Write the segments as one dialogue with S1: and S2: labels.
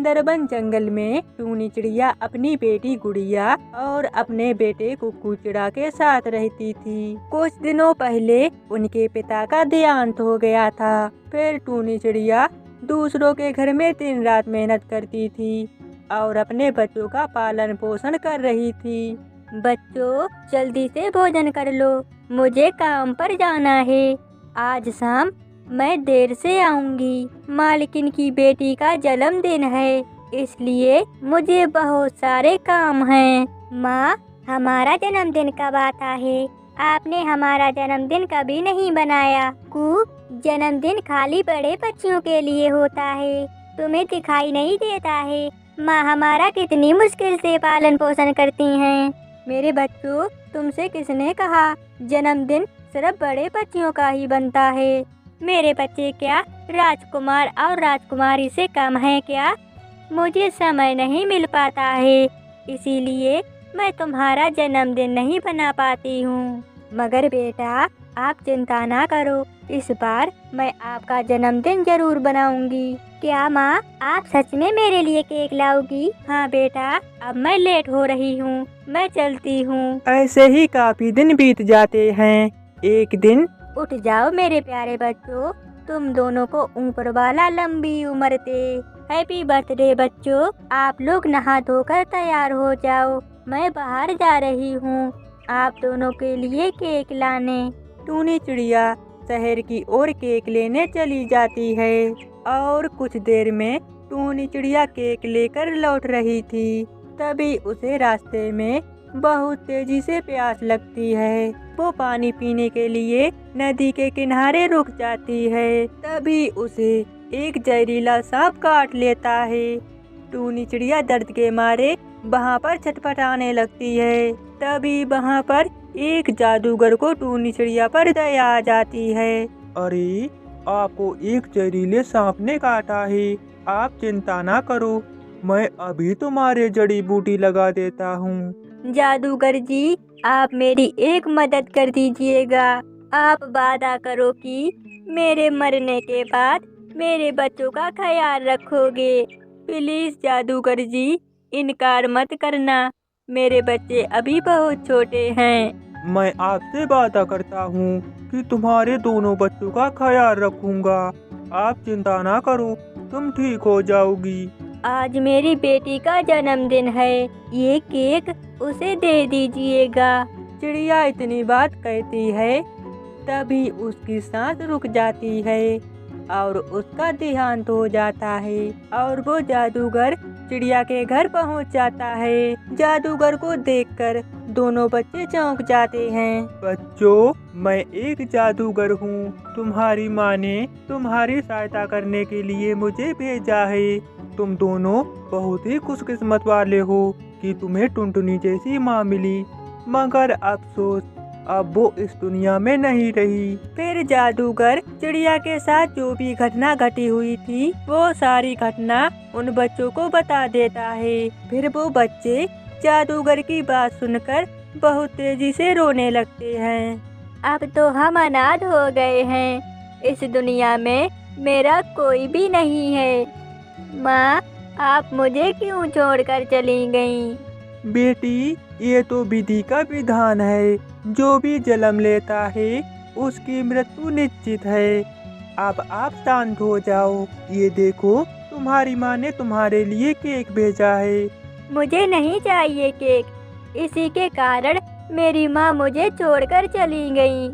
S1: सुंदरबन जंगल में टूनी चिड़िया अपनी बेटी गुड़िया और अपने बेटे कुक्कू चिड़ा के साथ रहती थी। कुछ दिनों पहले उनके पिता का देहांत हो गया था। फिर टूनी चिड़िया दूसरों के घर में दिन रात मेहनत करती थी और अपने बच्चों का पालन पोषण कर रही थी।
S2: बच्चों, जल्दी से भोजन कर लो, मुझे काम पर जाना है। आज शाम मैं देर से आऊंगी। मालकिन की बेटी का जन्मदिन है, इसलिए मुझे बहुत सारे काम हैं। माँ, हमारा जन्मदिन कब आता है? आपने हमारा जन्मदिन कभी नहीं बनाया। जन्मदिन खाली बड़े बच्चों के लिए होता है, तुम्हें दिखाई नहीं देता है? माँ हमारा कितनी मुश्किल से पालन पोषण करती हैं। मेरे बच्चों, तुमसे किसने कहा जन्मदिन सिर्फ बड़े बच्चियों का ही बनता है? मेरे बच्चे क्या राजकुमार और राजकुमारी से कम है क्या? मुझे समय नहीं मिल पाता है, इसीलिए मैं तुम्हारा जन्मदिन नहीं बना पाती हूँ। मगर बेटा, आप चिंता ना करो, इस बार मैं आपका जन्मदिन जरूर बनाऊंगी। क्या माँ, आप सच में मेरे लिए केक लाओगी? हाँ बेटा, अब मैं लेट हो रही हूँ, मैं चलती हूँ।
S1: ऐसे ही काफी दिन बीत जाते हैं। एक दिन
S2: उठ जाओ मेरे प्यारे बच्चों, तुम दोनों को ऊपर वाला लंबी उम्र दे। हैप्पी बर्थडे बच्चों, आप लोग नहा धोकर तैयार हो जाओ, मैं बाहर जा रही हूँ आप दोनों के लिए केक लाने।
S1: टूनी चिड़िया शहर की ओर केक लेने चली जाती है और कुछ देर में टूनी चिड़िया केक लेकर लौट रही थी। तभी उसे रास्ते में बहुत तेजी से प्यास लगती है। वो पानी पीने के लिए नदी के किनारे रुक जाती है। तभी उसे एक जहरीला सांप काट लेता है। टूनी चिड़िया दर्द के मारे वहाँ पर छटपटाने लगती है। तभी वहाँ पर एक जादूगर को टूनी चिड़िया पर दया आ जाती है।
S3: अरे, आपको एक जहरीले सांप ने काटा है, आप चिंता ना करो, मैं अभी तुम्हारे जड़ी बूटी लगा देता हूँ।
S2: जादूगर जी, आप मेरी एक मदद कर दीजिएगा। आप वादा करो कि मेरे मरने के बाद मेरे बच्चों का ख्याल रखोगे। प्लीज जादूगर जी, इनकार मत करना, मेरे बच्चे अभी बहुत छोटे हैं।
S3: मैं आपसे वादा करता हूँ कि तुम्हारे दोनों बच्चों का ख्याल रखूंगा। आप चिंता ना करो, तुम ठीक हो जाओगी।
S2: आज मेरी बेटी का जन्मदिन है, ये केक उसे दे दीजिएगा।
S1: चिड़िया इतनी बात कहती है, तभी उसकी सांस रुक जाती है और उसका देहांत हो जाता है और वो जादूगर चिड़िया के घर पहुंच जाता है। जादूगर को देखकर दोनों बच्चे चौंक जाते हैं।
S3: बच्चों, मैं एक जादूगर हूँ। तुम्हारी माँ ने तुम्हारी सहायता करने के लिए मुझे भेजा है। तुम दोनों बहुत ही खुशकिस्मत वाले हो कि तुम्हें टुनटुनी जैसी माँ मिली। मगर अफसोस, अब वो इस दुनिया में नहीं रही।
S1: फिर जादूगर चिड़िया के साथ जो भी घटना घटी हुई थी, वो सारी घटना उन बच्चों को बता देता है। फिर वो बच्चे जादूगर की बात सुनकर बहुत तेजी से रोने लगते हैं।
S2: अब तो हम अनाथ हो गए हैं, इस दुनिया में मेरा कोई भी नहीं है। माँ, आप मुझे क्यों छोड़कर चली गईं?
S3: बेटी, ये तो विधि का विधान है। जो भी जन्म लेता है उसकी मृत्यु निश्चित है। अब आप शांत हो जाओ। ये देखो, तुम्हारी माँ ने तुम्हारे लिए केक भेजा है।
S2: मुझे नहीं चाहिए केक, इसी के कारण मेरी माँ मुझे छोड़कर चली गई।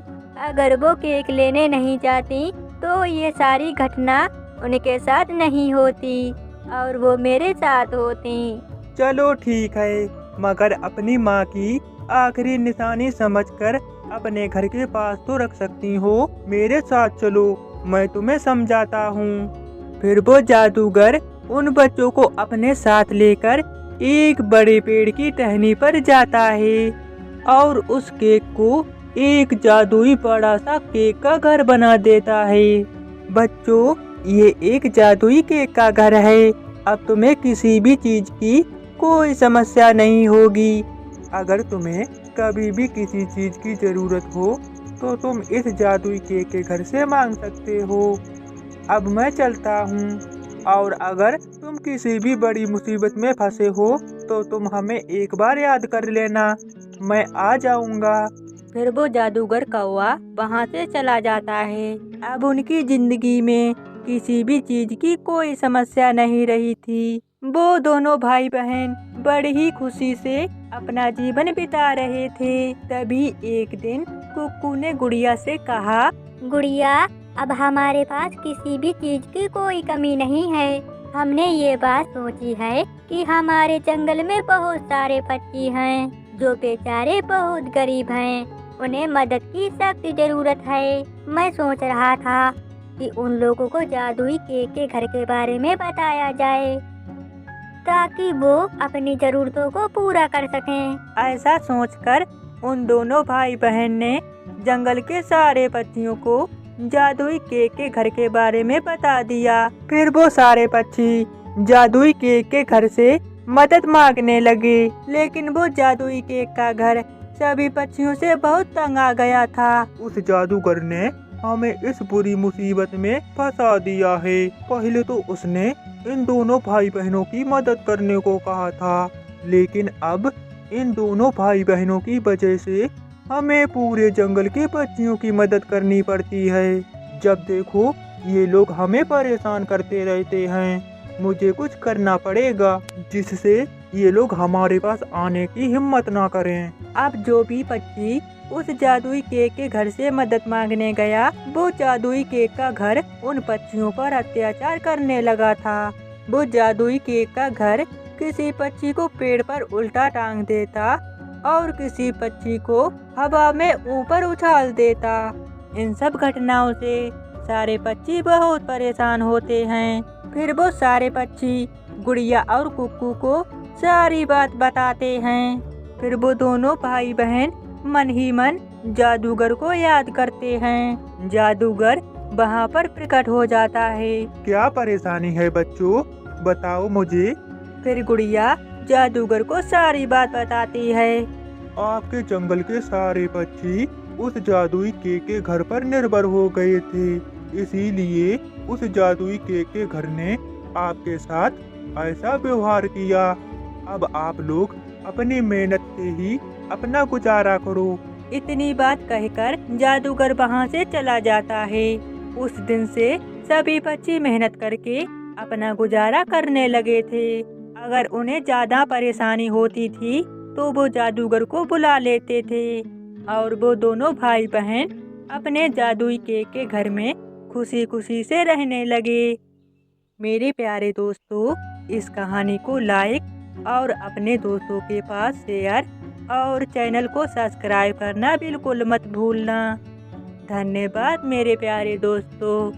S2: अगर वो केक लेने नहीं जाती तो ये सारी घटना उनके साथ नहीं होती और वो मेरे साथ होती।
S3: चलो ठीक है, मगर अपनी माँ की आखिरी निशानी समझकर अपने घर के पास तो रख सकती हो। मेरे साथ चलो, मैं तुम्हें समझाता हूँ।
S1: फिर वो जादूगर उन बच्चों को अपने साथ लेकर एक बड़े पेड़ की टहनी पर जाता है और उस केक को एक जादुई बड़ा सा केक का घर बना देता है। बच्चों, ये एक जादुई केक का घर है। अब तुम्हें किसी भी चीज की कोई समस्या नहीं होगी।
S3: अगर तुम्हें कभी भी किसी चीज की जरूरत हो तो तुम इस जादुई केक के घर से मांग सकते हो। अब मैं चलता हूँ, और अगर तुम किसी भी बड़ी मुसीबत में फंसे हो तो तुम हमें एक बार याद कर लेना, मैं आ जाऊंगा।
S1: फिर वो जादूगर कौवा वहाँ से चला जाता है। अब उनकी जिंदगी में किसी भी चीज की कोई समस्या नहीं रही थी। वो दोनों भाई बहन बड़ी ही खुशी से अपना जीवन बिता रहे थे। तभी एक दिन कुक्कू ने गुड़िया से कहा,
S2: गुड़िया, अब हमारे पास किसी भी चीज की कोई कमी नहीं है। हमने ये बात सोची है कि हमारे जंगल में बहुत सारे पक्षी हैं जो बेचारे बहुत गरीब हैं, उन्हें मदद की सख्त जरूरत है। मैं सोच रहा था कि उन लोगों को जादुई केक के घर के बारे में बताया जाए ताकि वो अपनी जरूरतों को पूरा कर सकें।
S1: ऐसा सोचकर उन दोनों भाई बहन ने जंगल के सारे पक्षियों को जादुई केक के घर के बारे में बता दिया। फिर वो सारे पक्षी जादुई केक के घर से मदद मांगने लगे, लेकिन वो जादुई केक का घर सभी पक्षियों से बहुत तंग आ गया था।
S3: उस जादूगर ने हमें इस बुरी मुसीबत में फंसा दिया है। पहले तो उसने इन दोनों भाई बहनों की मदद करने को कहा था, लेकिन अब इन दोनों भाई बहनों की वजह से हमें पूरे जंगल के पक्षियों की मदद करनी पड़ती है। जब देखो ये लोग हमें परेशान करते रहते हैं। मुझे कुछ करना पड़ेगा जिससे ये लोग हमारे पास आने की हिम्मत ना करें।
S1: अब जो भी पक्षी उस जादुई केक के घर से मदद मांगने गया, वो जादुई केक का घर उन पक्षियों पर अत्याचार करने लगा था। वो जादुई केक का घर किसी पक्षी को पेड़ पर उल्टा टांग देता और किसी पक्षी को हवा में ऊपर उछाल देता। इन सब घटनाओं से सारे पक्षी बहुत परेशान होते हैं। फिर वो सारे पक्षी गुड़िया और कुक्कू को सारी बात बताते हैं। फिर वो दोनों भाई बहन मन ही मन जादूगर को याद करते हैं। जादूगर वहाँ पर प्रकट हो जाता है।
S3: क्या परेशानी है बच्चों, बताओ मुझे।
S1: फिर गुड़िया जादूगर को सारी बात बताती है।
S3: आपके जंगल के सारे पक्षी उस जादुई केक के घर पर निर्भर हो गए थे, इसीलिए उस जादुई केक के घर ने आपके साथ ऐसा व्यवहार किया। अब आप लोग अपनी मेहनत से ही अपना गुजारा करो।
S1: इतनी बात कहकर जादूगर वहाँ से चला जाता है। उस दिन से सभी पक्षी मेहनत करके अपना गुजारा करने लगे थे। अगर उन्हें ज्यादा परेशानी होती थी तो वो जादूगर को बुला लेते थे और वो दोनों भाई बहन अपने जादुई केक के घर में खुशी खुशी से रहने लगे। मेरे प्यारे दोस्तों, इस कहानी को लाइक और अपने दोस्तों के पास शेयर और चैनल को सब्सक्राइब करना बिल्कुल मत भूलना। धन्यवाद मेरे प्यारे दोस्तों।